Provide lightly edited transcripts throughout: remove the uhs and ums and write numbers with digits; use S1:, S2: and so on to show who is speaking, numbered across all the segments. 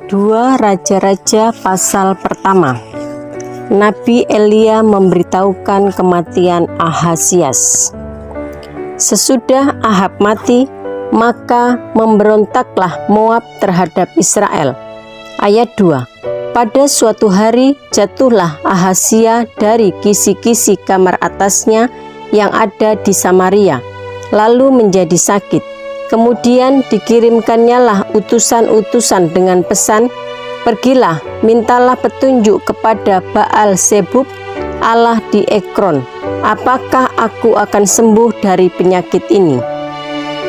S1: 2 Raja-Raja pasal pertama. Nabi Elia memberitahukan kematian Ahasias. Sesudah Ahab mati, maka memberontaklah Moab terhadap Israel. Ayat 2. Pada suatu hari jatuhlah Ahazia dari kisi-kisi kamar atasnya yang ada di Samaria, lalu menjadi sakit. Kemudian dikirimkannyalah utusan-utusan dengan pesan, "Pergilah, mintalah petunjuk kepada Baal Zebub, Allah di Ekron. Apakah aku akan sembuh dari penyakit ini?"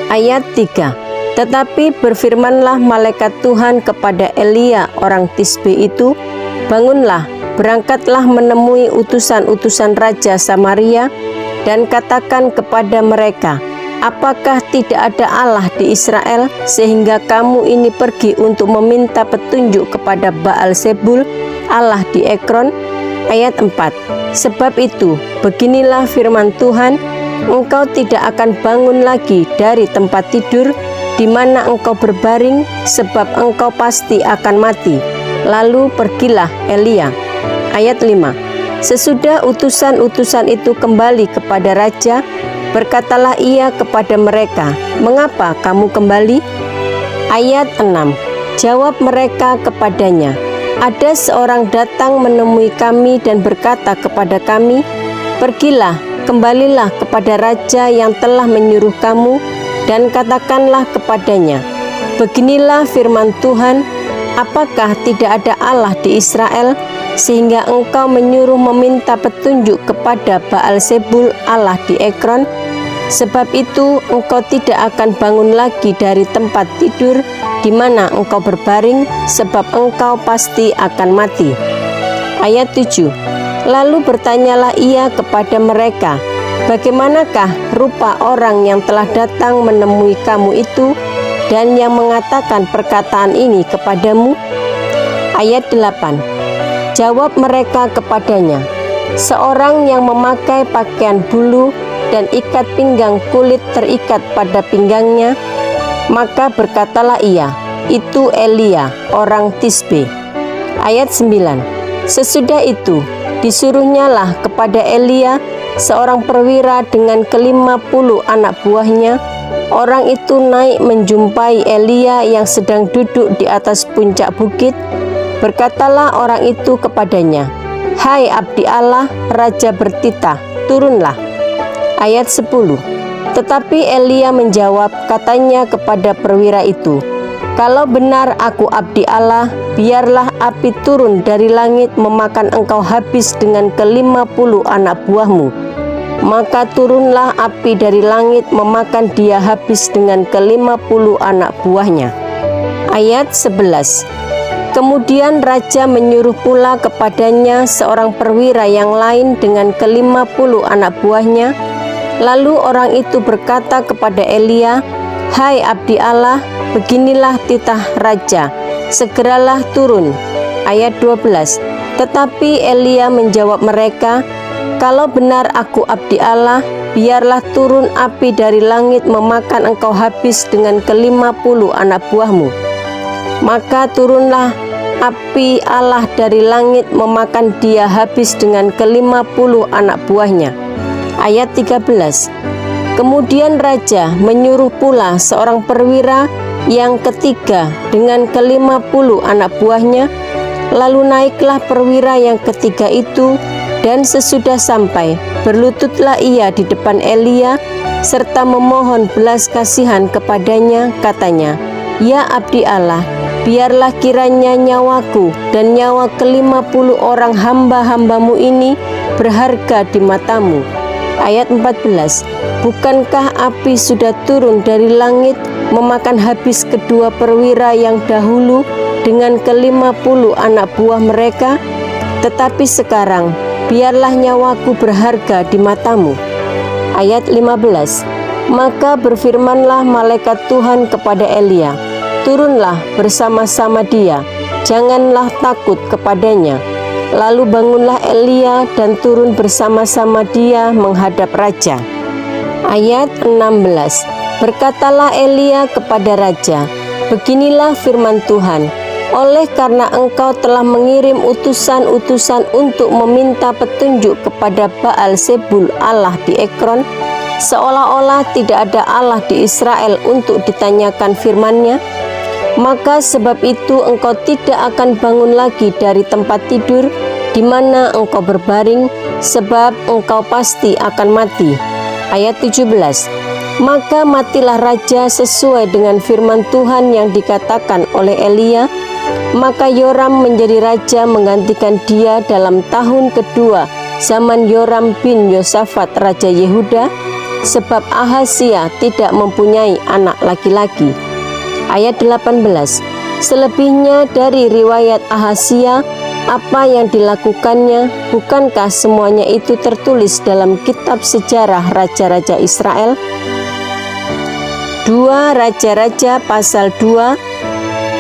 S1: Ayat 3. Tetapi berfirmanlah malaikat Tuhan kepada Elia orang Tisbe itu, "Bangunlah, berangkatlah menemui utusan-utusan Raja Samaria, dan katakan kepada mereka, apakah tidak ada Allah di Israel sehingga kamu ini pergi untuk meminta petunjuk kepada Baal Zebul, Allah di Ekron?" Ayat 4. Sebab itu, beginilah firman Tuhan, engkau tidak akan bangun lagi dari tempat tidur di mana engkau berbaring, sebab engkau pasti akan mati. Lalu pergilah Elia. Ayat 5. Sesudah utusan-utusan itu kembali kepada raja, berkatalah ia kepada mereka, "Mengapa kamu kembali?" Ayat 6. Jawab mereka kepadanya, "Ada seorang datang menemui kami dan berkata kepada kami, 'Pergilah, kembalilah kepada raja yang telah menyuruh kamu, dan katakanlah kepadanya, beginilah firman Tuhan, apakah tidak ada Allah di Israel, sehingga engkau menyuruh meminta petunjuk kepada Baal Zebul, Allah di Ekron? Sebab itu engkau tidak akan bangun lagi dari tempat tidur di mana engkau berbaring, sebab engkau pasti akan mati." Ayat 7. Lalu bertanyalah ia kepada mereka, "Bagaimanakah rupa orang yang telah datang menemui kamu itu, dan yang mengatakan perkataan ini kepadamu?" Ayat 8. Jawab mereka kepadanya, "Seorang yang memakai pakaian bulu dan ikat pinggang kulit terikat pada pinggangnya." Maka berkatalah ia, "Itu Elia, orang Tisbe." Ayat 9. Sesudah itu disuruhnyalah kepada Elia seorang perwira dengan ke-50 anak buahnya. Orang itu naik menjumpai Elia yang sedang duduk di atas puncak bukit. Berkatalah orang itu kepadanya, "Hai abdi Allah, raja bertitah, turunlah." Ayat 10. Tetapi Elia menjawab, katanya kepada perwira itu, "Kalau benar aku abdi Allah, biarlah api turun dari langit memakan engkau habis dengan ke-50 anak buahmu." Maka turunlah api dari langit memakan dia habis dengan ke-50 anak buahnya. Ayat 11. Kemudian raja menyuruh pula kepadanya seorang perwira yang lain dengan ke-50 anak buahnya. Lalu orang itu berkata kepada Elia, "Hai abdi Allah, beginilah titah raja, segeralah turun." Ayat 12. Tetapi Elia menjawab mereka, "Kalau benar aku abdi Allah, biarlah turun api dari langit memakan engkau habis dengan ke-50 anak buahmu." Maka turunlah api Allah dari langit memakan dia habis dengan ke-50 anak buahnya. Ayat 13. Kemudian raja menyuruh pula seorang perwira yang ketiga dengan ke-50 anak buahnya. Lalu naiklah perwira yang ketiga itu, dan sesudah sampai, berlututlah ia di depan Elia, serta memohon belas kasihan kepadanya, katanya, "Ya abdi Allah, biarlah kiranya nyawaku dan nyawa ke-50 orang hamba-hambamu ini berharga di matamu." Ayat 14. Bukankah api sudah turun dari langit memakan habis kedua perwira yang dahulu dengan ke-50 anak buah mereka? Tetapi sekarang biarlah nyawaku berharga di matamu. Ayat 15. Maka berfirmanlah malaikat Tuhan kepada Elia, "Turunlah bersama-sama dia, janganlah takut kepadanya." Lalu bangunlah Elia dan turun bersama-sama dia menghadap raja. Ayat 16. Berkatalah Elia kepada raja, "Beginilah firman Tuhan, Oleh karena engkau telah mengirim utusan-utusan untuk meminta petunjuk kepada Baal Zebul Allah di Ekron, seolah-olah tidak ada Allah di Israel untuk ditanyakan firman-Nya, maka sebab itu engkau tidak akan bangun lagi dari tempat tidur di mana engkau berbaring, sebab engkau pasti akan mati. Ayat 17. Maka matilah raja sesuai dengan firman Tuhan yang dikatakan oleh Elia. Maka Yoram menjadi raja menggantikan dia dalam tahun kedua zaman Yoram bin Yosafat raja Yehuda, sebab Ahazia tidak mempunyai anak laki-laki. Ayat 18. Selebihnya dari riwayat Ahazia, apa yang dilakukannya, bukankah semuanya itu tertulis dalam kitab sejarah raja-raja Israel? 2 Raja-Raja pasal 2.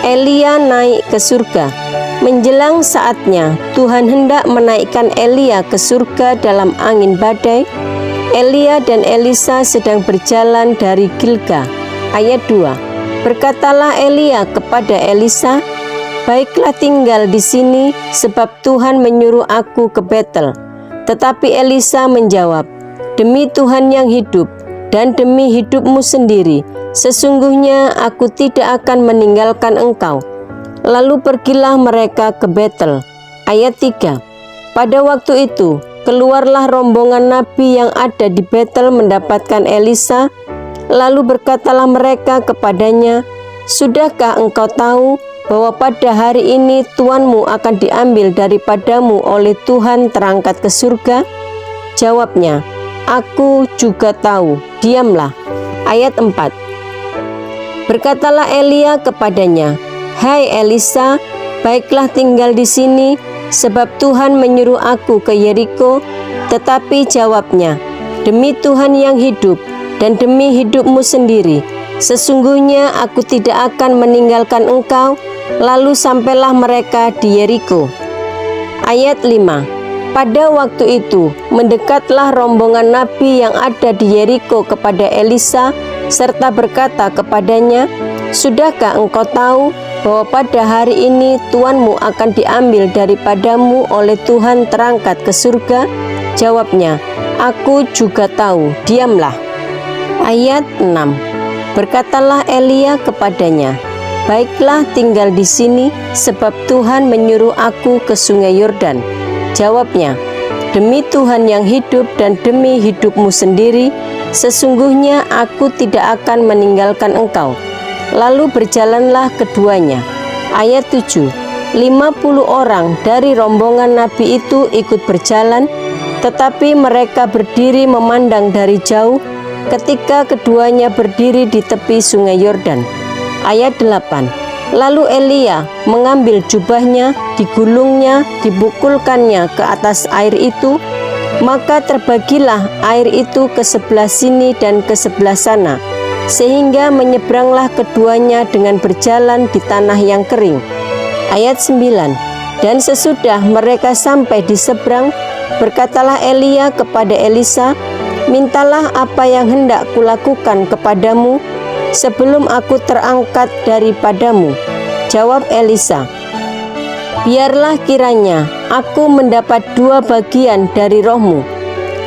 S1: Elia naik ke surga. Menjelang saatnya, Tuhan hendak menaikkan Elia ke surga dalam angin badai. Elia dan Elisa sedang berjalan dari Gilgal. Ayat 2. Berkatalah Elia kepada Elisa, baiklah tinggal di sini, sebab Tuhan menyuruh aku ke Betel. Tetapi Elisa menjawab, demi Tuhan yang hidup, dan demi hidupmu sendiri, sesungguhnya aku tidak akan meninggalkan engkau. Lalu pergilah mereka ke Betel. Ayat 3. Pada waktu itu, keluarlah rombongan nabi yang ada di Betel mendapatkan Elisa. Lalu berkatalah mereka kepadanya, sudahkah engkau tahu bahwa pada hari ini tuanmu akan diambil daripadamu oleh Tuhan terangkat ke surga? Jawabnya, aku juga tahu, diamlah. Ayat 4. Berkatalah Elia kepadanya, hai Elisa, baiklah tinggal di sini, sebab Tuhan menyuruh aku ke Yeriko. Tetapi jawabnya, demi Tuhan yang hidup, dan demi hidupmu sendiri, sesungguhnya aku tidak akan meninggalkan engkau. Lalu sampailah mereka di Yeriko. Ayat 5. Pada waktu itu, mendekatlah rombongan nabi yang ada di Yeriko kepada Elisa, serta berkata kepadanya, sudahkah engkau tahu bahwa pada hari ini tuanmu akan diambil daripadamu oleh Tuhan terangkat ke surga? Jawabnya, aku juga tahu, diamlah. Ayat 6. Berkatalah Elia kepadanya, baiklah tinggal di sini, sebab Tuhan menyuruh aku ke sungai Yordan. Jawabnya, demi Tuhan yang hidup dan demi hidupmu sendiri, sesungguhnya aku tidak akan meninggalkan engkau. Lalu berjalanlah keduanya. Ayat 7. 50 orang dari rombongan nabi itu ikut berjalan, tetapi mereka berdiri memandang dari jauh ketika keduanya berdiri di tepi sungai Yordan. Ayat 8. Lalu Elia mengambil jubahnya, digulungnya, dibukulkannya ke atas air itu, maka terbagilah air itu ke sebelah sini dan ke sebelah sana, sehingga menyeberanglah keduanya dengan berjalan di tanah yang kering. Ayat 9. Dan sesudah mereka sampai di seberang, berkatalah Elia kepada Elisa, mintalah apa yang hendak kulakukan kepadamu sebelum aku terangkat daripadamu. Jawab Elisa, biarlah kiranya aku mendapat 2 bagian dari rohmu.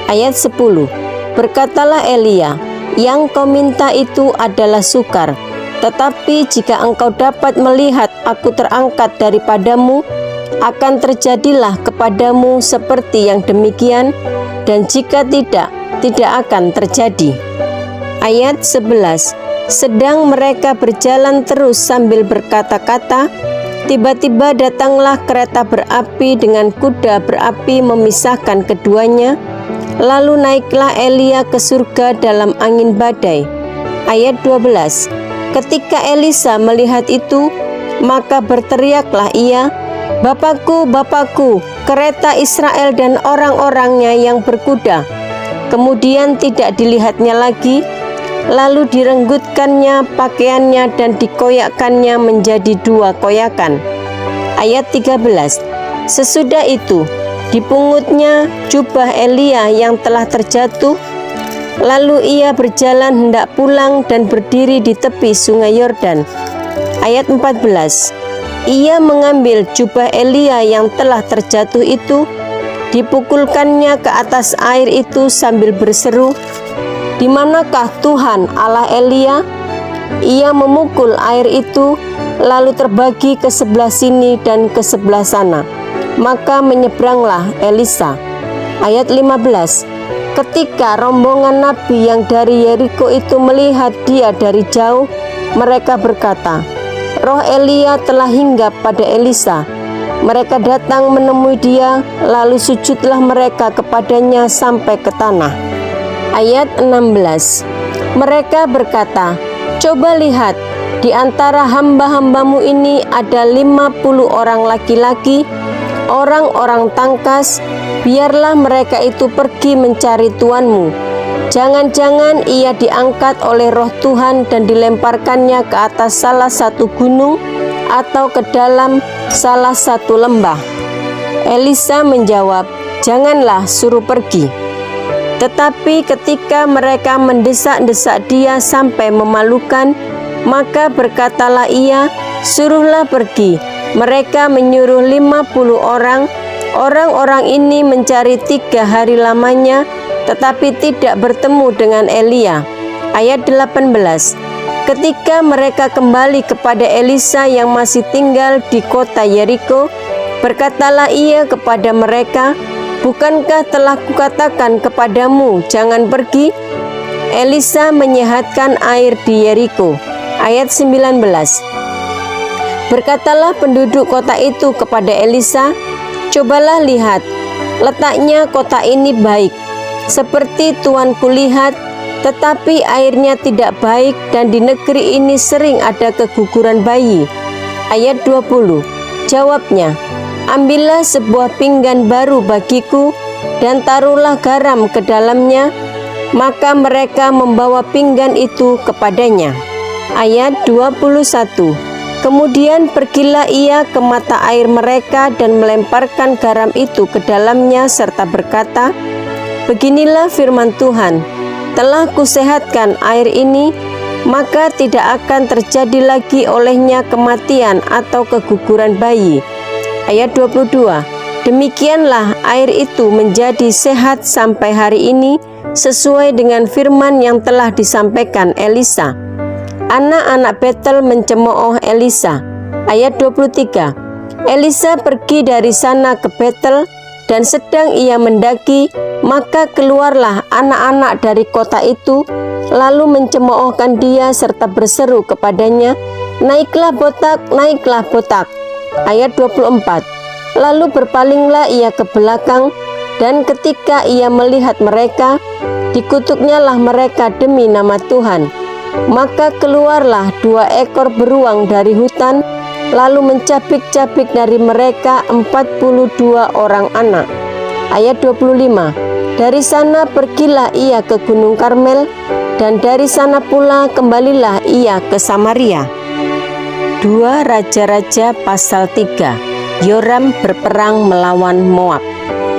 S1: Ayat 10. Berkatalah Elia, yang kau minta itu adalah sukar, tetapi jika engkau dapat melihat aku terangkat daripadamu, akan terjadilah kepadamu seperti yang demikian, dan jika tidak akan terjadi. Ayat 11. Sedang mereka berjalan terus sambil berkata-kata, tiba-tiba datanglah kereta berapi dengan kuda berapi memisahkan keduanya. Lalu naiklah Elia ke surga dalam angin badai. Ayat 12. Ketika Elisa melihat itu, maka berteriaklah ia, Bapakku, Bapakku, kereta Israel dan orang-orangnya yang berkuda. Kemudian tidak dilihatnya lagi, lalu direnggutkannya pakaiannya dan dikoyakkannya menjadi 2 koyakan. Ayat 13. Sesudah itu, dipungutnya jubah Elia yang telah terjatuh, lalu ia berjalan hendak pulang dan berdiri di tepi sungai Yordan. Ayat 14. ia mengambil jubah Elia yang telah terjatuh itu, dipukulkannya ke atas air itu sambil berseru, "Di manakah Tuhan Allah Elia?" Ia memukul air itu, lalu terbagi ke sebelah sini dan ke sebelah sana. Maka menyeberanglah Elisa. Ayat 15. Ketika rombongan nabi yang dari Yeriko itu melihat dia dari jauh, mereka berkata, "Roh Elia telah hinggap pada Elisa." Mereka datang menemui dia, lalu sujudlah mereka kepadanya sampai ke tanah. Ayat 16. Mereka berkata, "Coba lihat, di antara hamba-hambamu ini ada 50 orang laki-laki, orang-orang tangkas. Biarlah mereka itu pergi mencari tuanmu. Jangan-jangan ia diangkat oleh roh Tuhan dan dilemparkannya ke atas salah satu gunung atau ke dalam salah satu lembah." Elisa menjawab, "Janganlah, suruh pergi." Tetapi ketika mereka mendesak-desak dia sampai memalukan, maka berkatalah ia, "Suruhlah pergi." Mereka menyuruh 50 orang. Orang-orang ini mencari 3 hari lamanya, tetapi tidak bertemu dengan Elia. Ayat 18. Ketika mereka kembali kepada Elisa yang masih tinggal di kota Yeriko, berkatalah ia kepada mereka, "Bukankah telah kukatakan kepadamu, jangan pergi?" Elisa menyehatkan air di Yeriko. Ayat 19. Berkatalah penduduk kota itu kepada Elisa, "Cobalah lihat, letaknya kota ini baik, seperti tuanku lihat, tetapi airnya tidak baik dan di negeri ini sering ada keguguran bayi." Ayat 20. Jawabnya, "Ambillah sebuah pinggan baru bagiku dan taruhlah garam ke dalamnya." Maka mereka membawa pinggan itu kepadanya. Ayat 21. Kemudian pergilah ia ke mata air mereka dan melemparkan garam itu ke dalamnya serta berkata, "Beginilah firman Tuhan, telah kusehatkan air ini, maka tidak akan terjadi lagi olehnya kematian atau keguguran bayi." Ayat 22. Demikianlah air itu menjadi sehat sampai hari ini, sesuai dengan firman yang telah disampaikan Elisa. Anak-anak Betel mencemooh Elisa. Ayat 23. Elisa pergi dari sana ke Betel, dan sedang ia mendaki, maka keluarlah anak-anak dari kota itu, lalu mencemoohkan dia serta berseru kepadanya, "Naiklah botak, naiklah botak." Ayat 24. Lalu berpalinglah ia ke belakang, dan ketika ia melihat mereka, dikutuknyalah mereka demi nama Tuhan. Maka keluarlah 2 ekor beruang dari hutan, lalu mencabik-cabik dari mereka 42 orang anak. Ayat 25. Dari sana pergilah ia ke Gunung Karmel, dan dari sana pula kembalilah ia ke Samaria. 2 Raja-Raja pasal 3. Yoram berperang melawan Moab.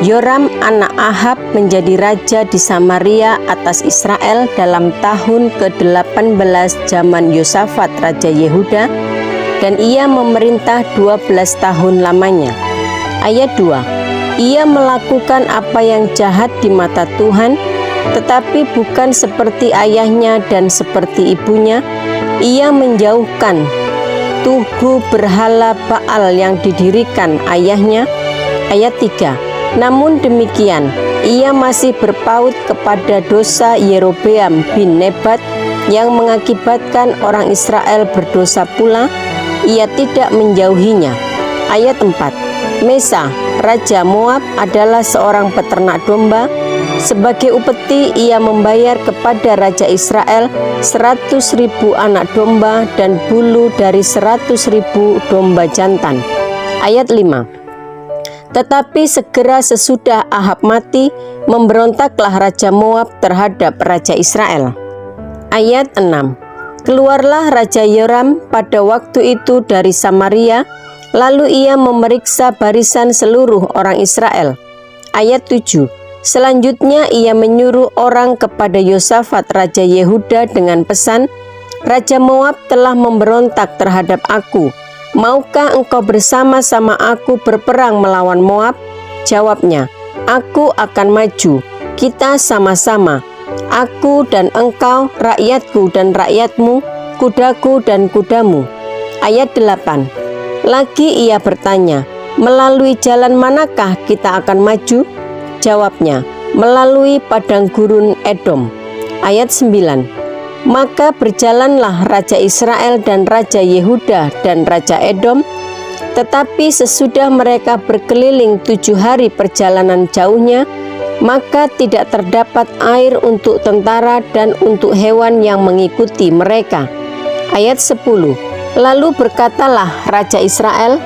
S1: Yoram anak Ahab menjadi raja di Samaria atas Israel dalam tahun ke-18 zaman Yosafat Raja Yehuda, dan ia memerintah 12 tahun lamanya. Ayat 2. Ia melakukan apa yang jahat di mata Tuhan, tetapi bukan seperti ayahnya dan seperti ibunya. Ia menjauhkan tugu berhala Baal yang didirikan ayahnya. Ayat 3. Namun demikian, ia masih berpaut kepada dosa Yerobeam bin Nebat yang mengakibatkan orang Israel berdosa pula. Ia tidak menjauhinya. Ayat 4. Mesa, Raja Moab adalah seorang peternak domba. Sebagai upeti ia membayar kepada Raja Israel 100.000 anak domba dan bulu dari 100.000 domba jantan. Ayat 5. Tetapi segera sesudah Ahab mati, memberontaklah Raja Moab terhadap Raja Israel. Ayat 6. Keluarlah Raja Yoram pada waktu itu dari Samaria, lalu ia memeriksa barisan seluruh orang Israel. Ayat 7. Selanjutnya ia menyuruh orang kepada Yosafat Raja Yehuda dengan pesan, "Raja Moab telah memberontak terhadap aku. "Maukah engkau bersama-sama aku berperang melawan Moab?" Jawabnya, "Aku akan maju, kita sama-sama. Aku dan engkau, rakyatku dan rakyatmu, kudaku dan kudamu." Ayat 8. Lagi ia bertanya, "Melalui jalan manakah kita akan maju?" Jawabnya, "Melalui padang gurun Edom." Ayat 9. Maka berjalanlah Raja Israel dan Raja Yehuda dan Raja Edom. Tetapi sesudah mereka berkeliling 7 hari perjalanan jauhnya, maka tidak terdapat air untuk tentara dan untuk hewan yang mengikuti mereka. Ayat 10. Lalu berkatalah Raja Israel,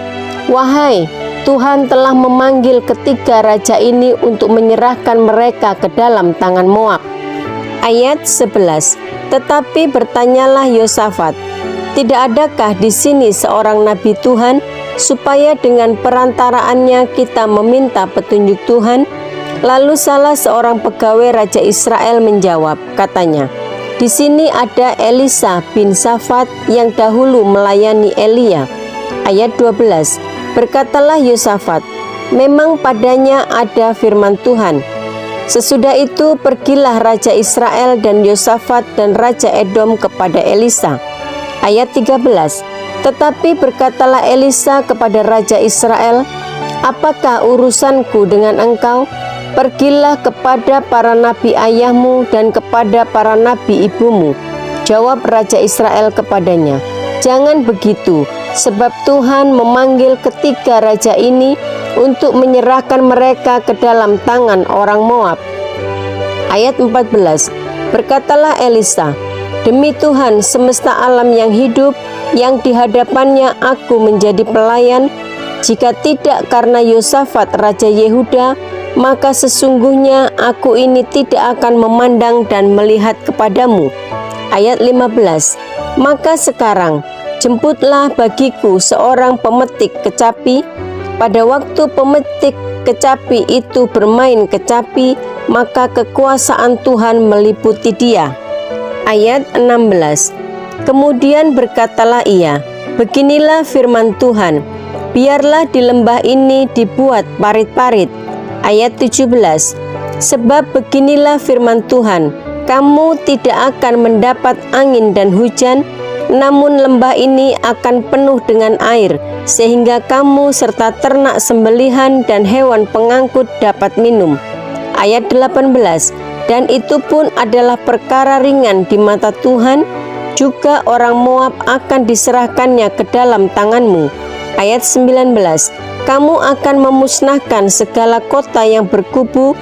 S1: "Wahai, Tuhan telah memanggil ketiga raja ini untuk menyerahkan mereka ke dalam tangan Moab." Ayat 11. Tetapi bertanyalah Yosafat, "Tidak adakah di sini seorang nabi Tuhan, supaya dengan perantaraannya kita meminta petunjuk Tuhan?" Lalu salah seorang pegawai Raja Israel menjawab, katanya, "Di sini ada Elisa bin Safat yang dahulu melayani Elia." Ayat 12. Berkatalah Yosafat, "Memang padanya ada firman Tuhan." Sesudah itu pergilah Raja Israel dan Yosafat dan Raja Edom kepada Elisa. Ayat 13. Tetapi berkatalah Elisa kepada Raja Israel, "Apakah urusanku dengan engkau? Pergilah kepada para nabi ayahmu dan kepada para nabi ibumu." Jawab Raja Israel kepadanya, "Jangan begitu, sebab Tuhan memanggil ketiga raja ini untuk menyerahkan mereka ke dalam tangan orang Moab." Ayat 14. Berkatalah Elisa, "Demi Tuhan semesta alam yang hidup, yang di hadapannya aku menjadi pelayan, jika tidak karena Yosafat Raja Yehuda, maka sesungguhnya aku ini tidak akan memandang dan melihat kepadamu." Ayat 15. Maka sekarang jemputlah bagiku seorang pemetik kecapi. Pada waktu pemetik kecapi itu bermain kecapi, maka kekuasaan Tuhan meliputi dia. Ayat 16. Kemudian berkatalah ia, "Beginilah firman Tuhan, biarlah di lembah ini dibuat parit-parit." Ayat 17. Sebab beginilah firman Tuhan, kamu tidak akan mendapat angin dan hujan, namun lembah ini akan penuh dengan air, sehingga kamu serta ternak sembelihan dan hewan pengangkut dapat minum. Ayat 18. Dan itu pun adalah perkara ringan di mata Tuhan, juga orang Moab akan diserahkannya ke dalam tanganmu. Ayat 19. Kamu akan memusnahkan segala kota yang berkubu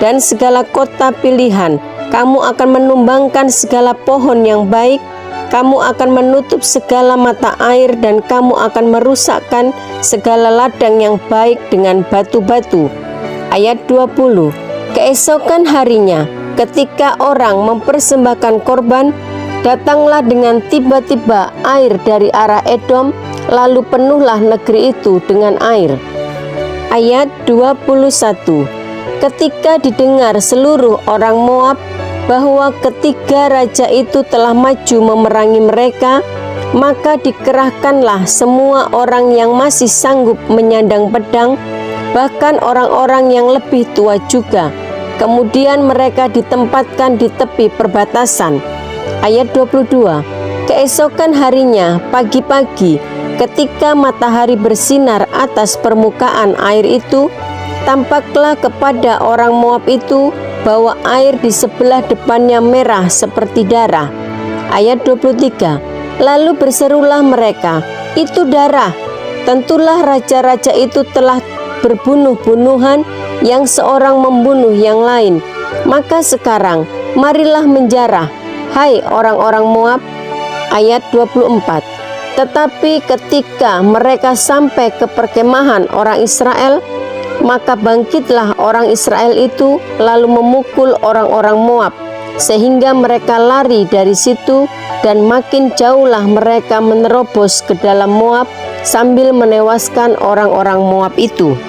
S1: dan segala kota pilihan. Kamu akan menumbangkan segala pohon yang baik. Kamu akan menutup segala mata air dan kamu akan merusakkan segala ladang yang baik dengan batu-batu. Ayat 20. Keesokan harinya, ketika orang mempersembahkan korban, datanglah dengan tiba-tiba air dari arah Edom, lalu penuhlah negeri itu dengan air. Ayat 21. Ketika didengar seluruh orang Moab bahwa ketiga raja itu telah maju memerangi mereka, maka dikerahkanlah semua orang yang masih sanggup menyandang pedang, bahkan orang-orang yang lebih tua juga. Kemudian mereka ditempatkan di tepi perbatasan. Ayat 22. Keesokan harinya pagi-pagi, ketika matahari bersinar atas permukaan air itu, tampaklah kepada orang Moab itu bahwa air di sebelah depannya merah seperti darah. Ayat 23. Lalu berserulah mereka, "Itu darah." Tentulah raja-raja itu telah berbunuh-bunuhan, yang seorang membunuh yang lain. Maka sekarang marilah menjarah, hai orang-orang Moab. Ayat 24. Tetapi ketika mereka sampai ke perkemahan orang Israel, maka bangkitlah orang Israel itu lalu memukul orang-orang Moab, sehingga mereka lari dari situ, dan makin jauhlah mereka menerobos ke dalam Moab sambil menewaskan orang-orang Moab itu.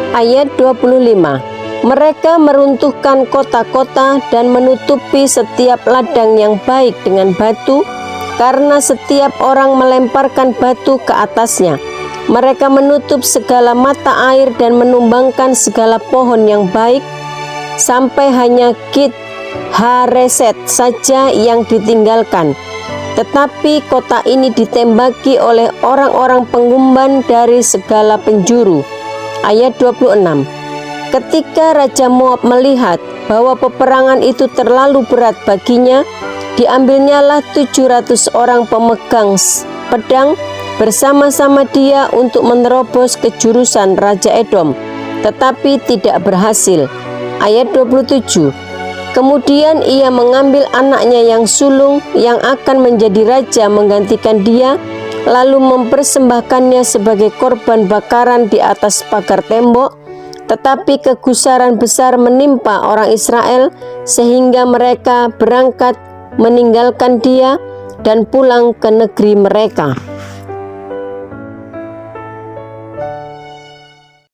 S1: Ayat 25. Mereka meruntuhkan kota-kota dan menutupi setiap ladang yang baik dengan batu, karena setiap orang melemparkan batu ke atasnya. Mereka menutup segala mata air dan menumbangkan segala pohon yang baik, sampai hanya Kit Hareset saja yang ditinggalkan. Tetapi kota ini ditembaki oleh orang-orang pengumban dari segala penjuru. Ayat 26. Ketika Raja Moab melihat bahwa peperangan itu terlalu berat baginya, diambilnyalah 700 orang pemegang pedang bersama-sama dia untuk menerobos ke jurusan Raja Edom, tetapi tidak berhasil. Ayat 27. Kemudian ia mengambil anaknya yang sulung yang akan menjadi raja menggantikan dia, lalu mempersembahkannya sebagai korban bakaran di atas pagar tembok. Tetapi kegusaran besar menimpa orang Israel sehingga mereka berangkat meninggalkan dia dan pulang ke negeri mereka.